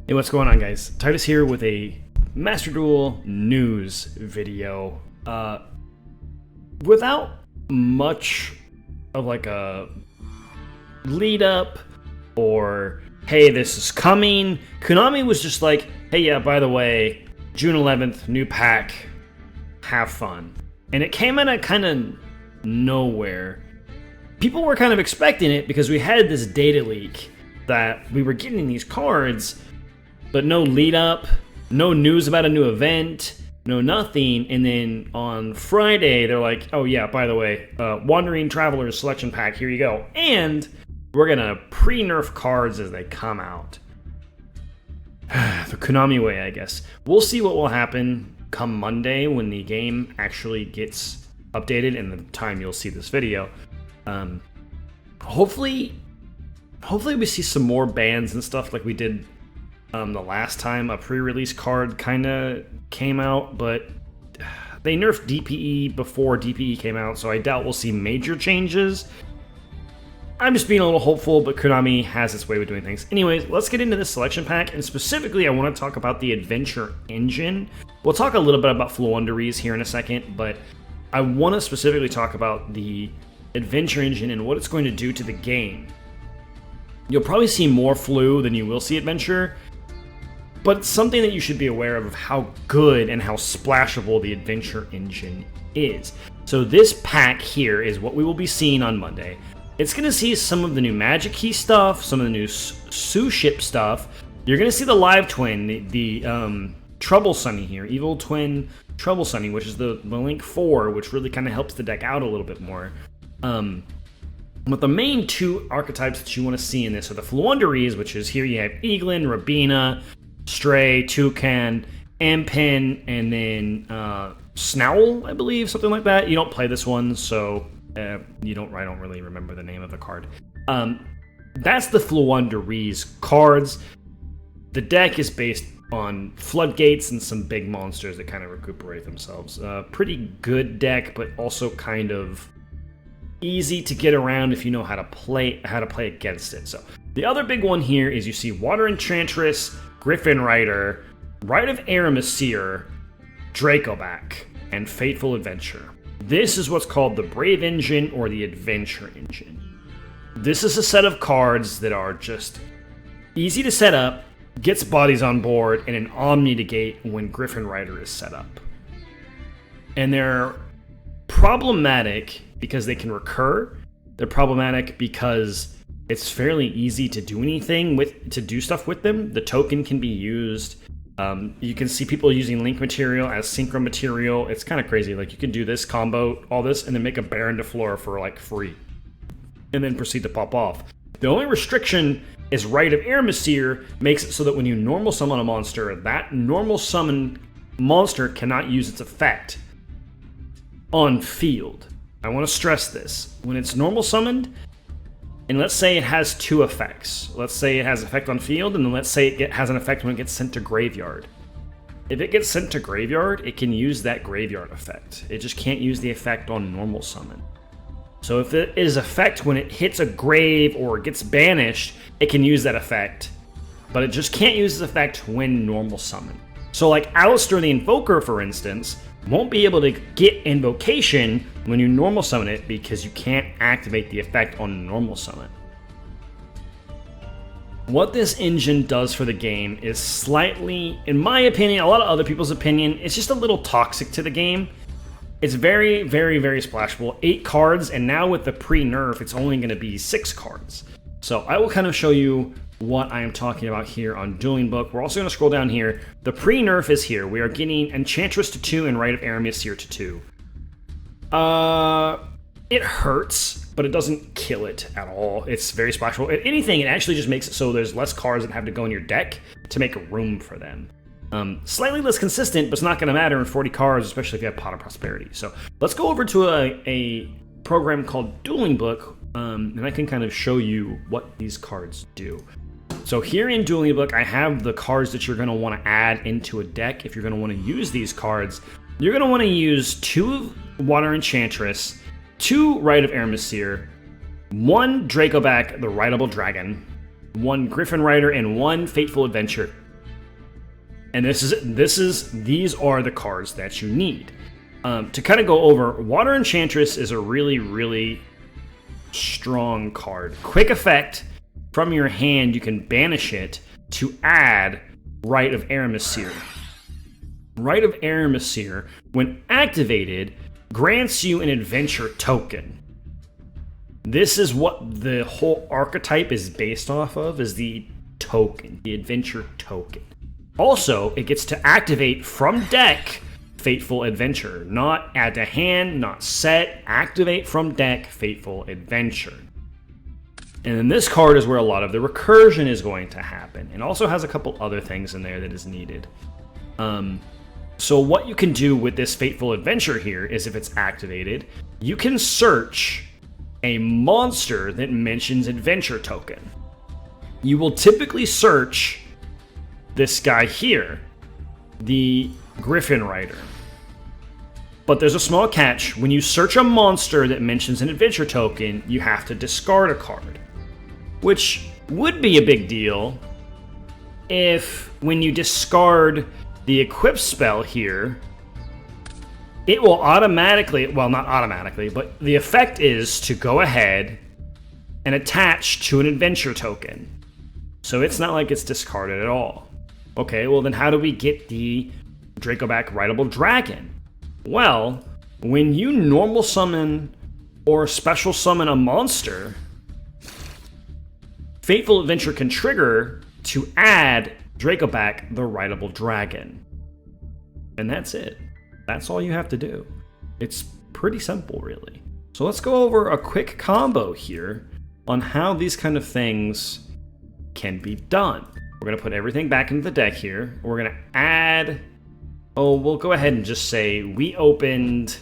Hey, what's going on, guys? Titus here with a Master Duel news video. Without much of like a lead up or, hey, this is coming, Konami was just like, hey, yeah, by the way, June 11th, new pack, have fun. And it came out of kind of nowhere. People were kind of expecting it because we had this data leak that we were getting these cards, but no lead up, no news about a new event, no nothing. And then on Friday, they're like, oh yeah, by the way, Wandering Travelers Selection Pack, here you go. And we're going to pre-nerf cards as they come out. The Konami way, I guess. We'll see what will happen come Monday when the game actually gets updated and the time you'll see this video. Hopefully we see some more bans and stuff like we did the last time a pre-release card kind of came out, but they nerfed DPE before DPE came out, so I doubt we'll see major changes. I'm just being a little hopeful, but Konami has its way with doing things. Anyways, let's get into this selection pack, and specifically I want to talk about the Adventure Engine. We'll talk a little bit about Floowandereeze here in a second, but I want to specifically talk about the Adventure Engine and what it's going to do to the game. You'll probably see more Flu than you will see Adventure, but it's something that you should be aware of how good and how splashable the Adventure Engine is. So this pack here is what we will be seeing on Monday. It's going to see some of the new Magic Key stuff, some of the new Sue Ship stuff. You're going to see the Live Twin, the Trouble Sunny here, Evil Twin Trouble Sunny, which is the Link 4, which really kind of helps the deck out a little bit more. But the main two archetypes that you want to see in this are the Floowandereeze, which is here you have Eaglin, Rabina, Stray, Toucan, Ampin, and then Snowl, I believe, something like that. You don't play this one, so I don't really remember the name of the card. That's the Floowandereeze cards. The deck is based on floodgates and some big monsters that kind of recuperate themselves. Pretty good deck, but also kind of easy to get around if you know how to play against it. So the other big one here is you see Water Enchantress, Griffin Rider, Rite of Aramesir, Dracoback, and Fateful Adventure. This is what's called the Brave Engine or the Adventure Engine. This is a set of cards that are just easy to set up, gets bodies on board, and an Omni negate when Griffin Rider is set up. And they're problematic because they can recur. They're problematic because it's fairly easy to do stuff with them. The token can be used. You can see people using link material as synchro material. It's kind of crazy. Like, you can do this combo, all this, and then make a Baron de Fleur for like free, and then proceed to pop off. The only restriction is Rite of Aramesir makes it so that when you normal summon a monster, that normal summon monster cannot use its effect on field. I want to stress this. When it's normal summoned, and let's say it has two effects. Let's say it has effect on field, and then let's say it has an effect when it gets sent to graveyard. If it gets sent to graveyard, it can use that graveyard effect. It just can't use the effect on normal summon. So if it is effect when it hits a grave or gets banished, it can use that effect, but it just can't use this effect when normal summon. So like Alistair the Invoker, for instance, won't be able to get Invocation when you normal summon it because you can't activate the effect on normal summon. What this engine does for the game is slightly, in my opinion, a lot of other people's opinion, it's just a little toxic to the game. It's very, very, very splashable. 8 cards, and now with the pre-nerf, it's only going to be 6 cards. So I will kind of show you what I am talking about here on Dueling Book. We're also going to scroll down here. The pre-nerf is here. We are getting Enchantress to 2 and Rite of Aramesir to 2. It hurts, but it doesn't kill it at all. It's very splashable. If anything, it actually just makes it so there's less cards that have to go in your deck to make room for them. Slightly less consistent, but it's not going to matter in 40 cards, especially if you have Pot of Prosperity. So let's go over to a program called Dueling Book, and I can kind of show you what these cards do. So here in Dueling Book, I have the cards that you're going to want to add into a deck. If you're going to want to use these cards, you're going to want to use 2 Water Enchantress, 2 Rite of Aramesir, 1 Dracoback, the Rideable Dragon, 1 Griffin Rider, and 1 Fateful Adventure. And these are the cards that you need. To kind of go over, Water Enchantress is a really, really strong card. Quick effect, from your hand, you can banish it to add Rite of Aramasir. Rite of Aramasir, when activated, grants you an adventure token. This is what the whole archetype is based off of, is the token, the adventure token. Also, it gets to activate from deck Fateful Adventure. Not add to hand, not set, activate from deck Fateful Adventure. And then this card is where a lot of the recursion is going to happen. It also has a couple other things in there that is needed. So what you can do with this Fateful Adventure here is, if it's activated, you can search a monster that mentions adventure token. You will typically search this guy here, the Griffin Rider. But there's a small catch. When you search a monster that mentions an adventure token, you have to discard a card. Which would be a big deal if, when you discard the equip spell here, it will automatically, well, not automatically, but the effect is to go ahead and attach to an adventure token. So it's not like it's discarded at all. Okay, well then how do we get the Dracoback Rideable Dragon? Well, when you normal summon or special summon a monster, Fateful Adventure can trigger to add Dracoback the Rideable Dragon. And that's it. That's all you have to do. It's pretty simple, really. So let's go over a quick combo here on how these kind of things can be done. We're going to put everything back into the deck here. We're going to add... Oh, we'll go ahead and just say we opened...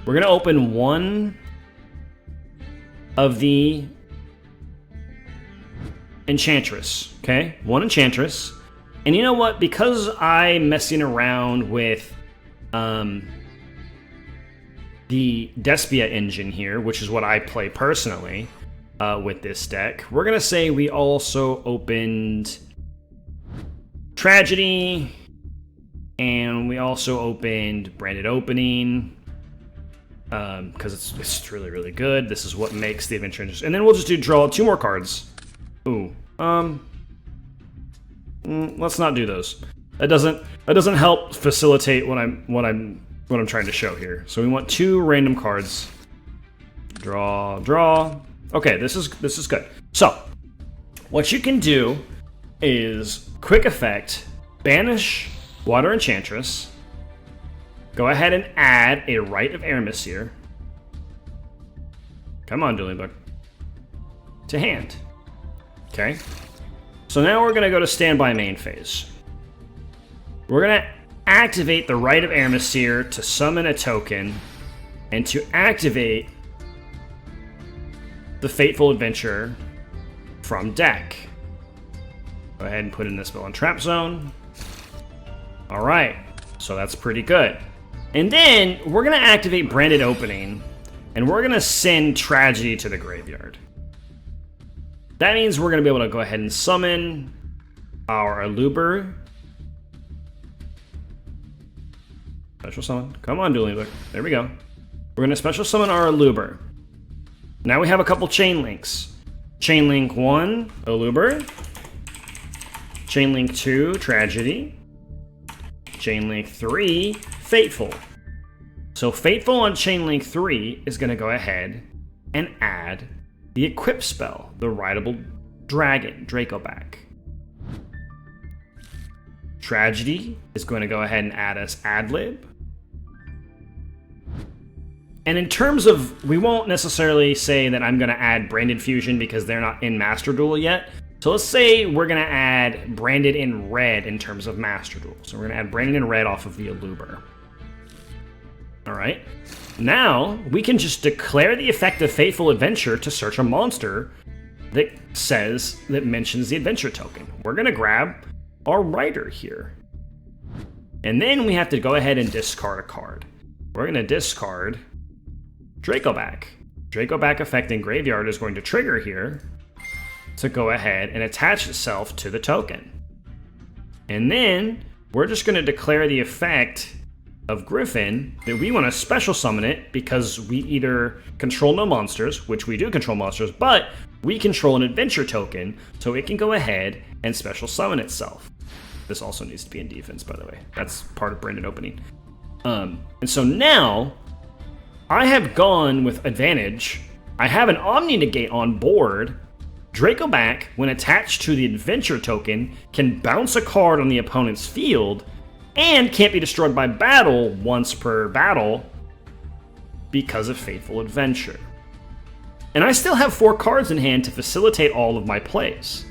We're going to open one of the Enchantress, okay? One Enchantress. And you know what? Because I'm messing around with the Despia engine here, which is what I play personally with this deck, we're going to say we also opened Tragedy, and we also opened Branded Opening, because it's really, really good. This is what makes the adventure interesting. And then we'll just draw 2 more cards. Ooh, let's not do those. That doesn't help facilitate what I'm trying to show here. So we want 2 random cards. Draw. Okay, this is good. So what you can do is quick effect, banish Water Enchantress. Go ahead and add a Rite of Aramasir. Come on, Dueling Book. To hand. Okay. So now we're going to go to standby main phase. We're going to activate the Rite of Aramasir to summon a token and to activate the Fateful Adventure from deck. Go ahead and put in this spell on Trap Zone. Alright, so that's pretty good. And then we're going to activate Branded Opening, and we're going to send Tragedy to the graveyard. That means we're going to be able to go ahead and summon our Aluber. Special summon. Come on, Dueling Book. There we go. We're going to special summon our Aluber. Now we have a couple chain links. Chain link 1, Aluber. Chain link 2, Tragedy. Chain link 3, Fateful. So Fateful on chain link 3 is going to go ahead and add the equip spell, the Rideable Dragon, Dracoback. Tragedy is going to go ahead and add us Adlib. And in terms of, we won't necessarily say that I'm going to add Branded Fusion because they're not in Master Duel yet. So let's say we're going to add Branded in red in terms of Master Duel. So we're going to add Branded in red off of the Aluber. Alright. Now, we can just declare the effect of Fateful Adventure to search a monster that mentions the adventure token. We're going to grab our Rider here. And then we have to go ahead and discard a card. We're going to discard Dracoback. Dracoback effect in graveyard is going to trigger here. to go ahead and attach itself to the token. And then we're just going to declare the effect of Griffin that we want to special summon it because we either control no monsters, which we do control monsters, but we control an adventure token, so it can go ahead and special summon itself. This also needs to be in defense, by the way. That's part of Brandon opening. And so now I have gone with advantage. I have an Omni Negate on board. Dracoback, when attached to the adventure token, can bounce a card on the opponent's field and can't be destroyed by battle once per battle because of Faithful Adventure. And I still have 4 cards in hand to facilitate all of my plays.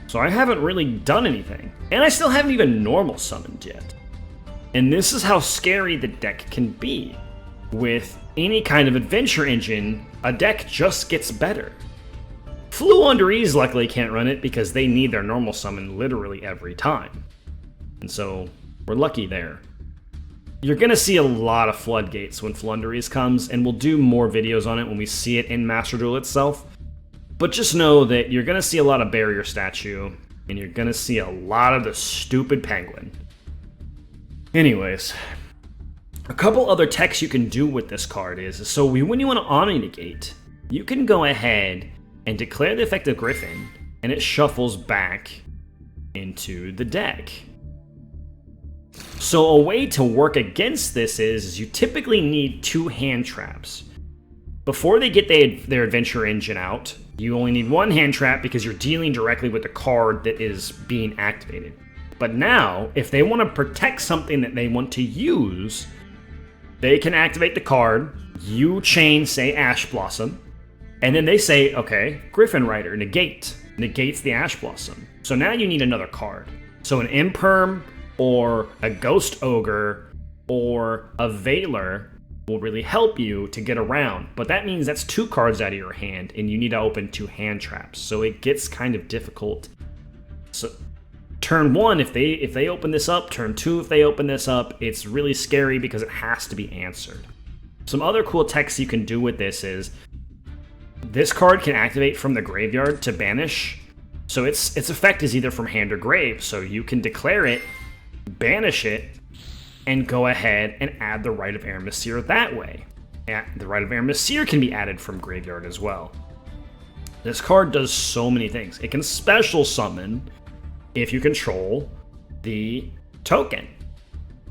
So I haven't really done anything. And I still haven't even normal summoned yet. And this is how scary the deck can be. With any kind of adventure engine, a deck just gets better. Flu Under Ease luckily can't run it because they need their normal summon literally every time. And so we're lucky there. You're going to see a lot of floodgates when Flu Under Ease comes, and we'll do more videos on it when we see it in Master Duel itself. But just know that you're going to see a lot of Barrier Statue, and you're going to see a lot of the stupid Penguin. Anyways, a couple other techs you can do with this card is, so when you want to Omni Negate, you can go ahead and declare the effect of Griffin, and it shuffles back into the deck. So a way to work against this is you typically need 2 hand traps. Before they get their adventure engine out, you only need 1 hand trap because you're dealing directly with the card that is being activated. But now, if they want to protect something that they want to use, they can activate the card, you chain, say, Ash Blossom, and then they say, okay, Griffin Rider, negates the Ash Blossom. So now you need another card. So an Imperm or a Ghost Ogre or a Veiler will really help you to get around. But that means that's 2 cards out of your hand, and you need to open 2 hand traps. So it gets kind of difficult. So turn 1, if they open this up, turn 2, if they open this up, it's really scary because it has to be answered. Some other cool techs you can do with this is, this card can activate from the graveyard to banish. So its effect is either from hand or grave. So you can declare it, banish it, and go ahead and add the Rite of Eremysir that way. The Rite of Eremysir can be added from graveyard as well. This card does so many things. It can special summon if you control the token.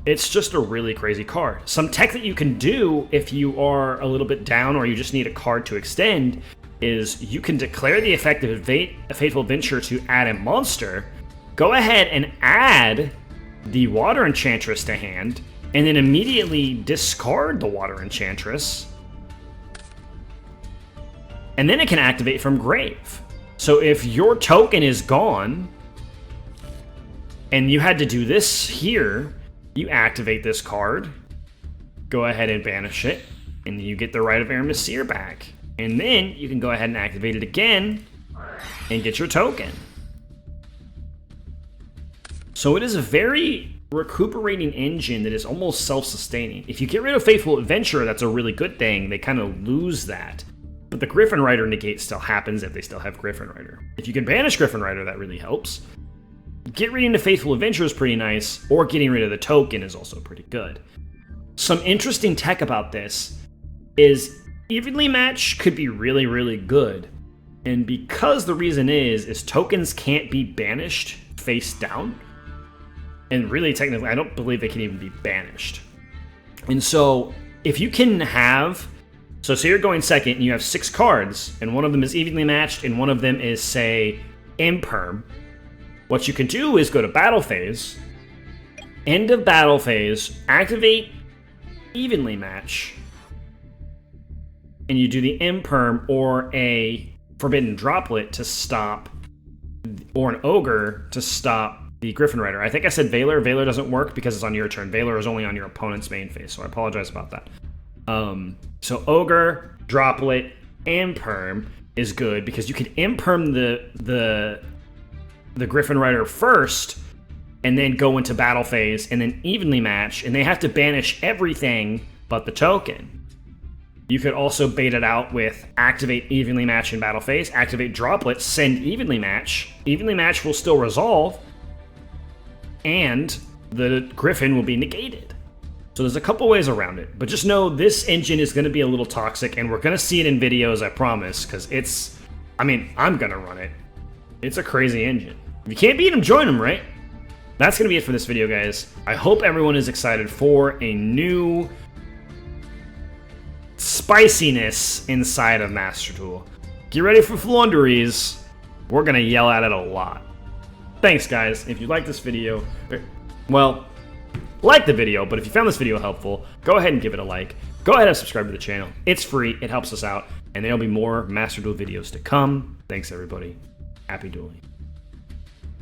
It's just a really crazy card. Some tech that you can do if you are a little bit down or you just need a card to extend is you can declare the effect of Faithful Adventure to add a monster, go ahead and add the Water Enchantress to hand, and then immediately discard the Water Enchantress, and then it can activate from grave. So if your token is gone, and you had to do this here, you activate this card, go ahead and banish it, and you get the Rite of Eremysir back. And then you can go ahead and activate it again, and get your token. So it is a very recuperating engine that is almost self-sustaining. If you get rid of Faithful Adventurer, that's a really good thing. They kind of lose that. But the Griffin Rider negate still happens if they still have Griffin Rider. If you can banish Griffin Rider, that really helps. Get rid of Faithful Adventurer is pretty nice, or getting rid of the token is also pretty good. Some interesting tech about this is Evenly Match could be really, really good. And because the reason is tokens can't be banished face down. And really, technically, I don't believe they can even be banished. And so, if you can have... So you're going second, and you have 6 cards, and one of them is evenly matched, and one of them is, say, Imperm. What you can do is go to Battle Phase, end of Battle Phase, activate Evenly Match, and you do the Imperm or a Forbidden Droplet to stop, or an Ogre to stop the Griffin Rider. I think I said Veiler. Veiler doesn't work because it's on your turn. Veiler is only on your opponent's main phase, so I apologize about that. So Ogre, Droplet, Imperm is good because you can Imperm the Griffin Rider first, and then go into Battle Phase, and then Evenly Match, and they have to banish everything but the token. You could also bait it out with activate evenly match in battle phase, activate droplet, send evenly match. Evenly match will still resolve, and the Griffin will be negated. So there's a couple ways around it, but just know this engine is going to be a little toxic, and we're going to see it in videos, I promise, because it's, I mean, I'm going to run it. It's a crazy engine. If you can't beat him, join him, right? That's going to be it for this video, guys. I hope everyone is excited for a new spiciness inside of Master Duel. Get ready for flunderies. We're going to yell at it a lot. Thanks, guys. If you like this video, well, like the video, but if you found this video helpful, go ahead and give it a like. Go ahead and subscribe to the channel. It's free. It helps us out. And there'll be more Master Duel videos to come. Thanks, everybody. Happy dueling.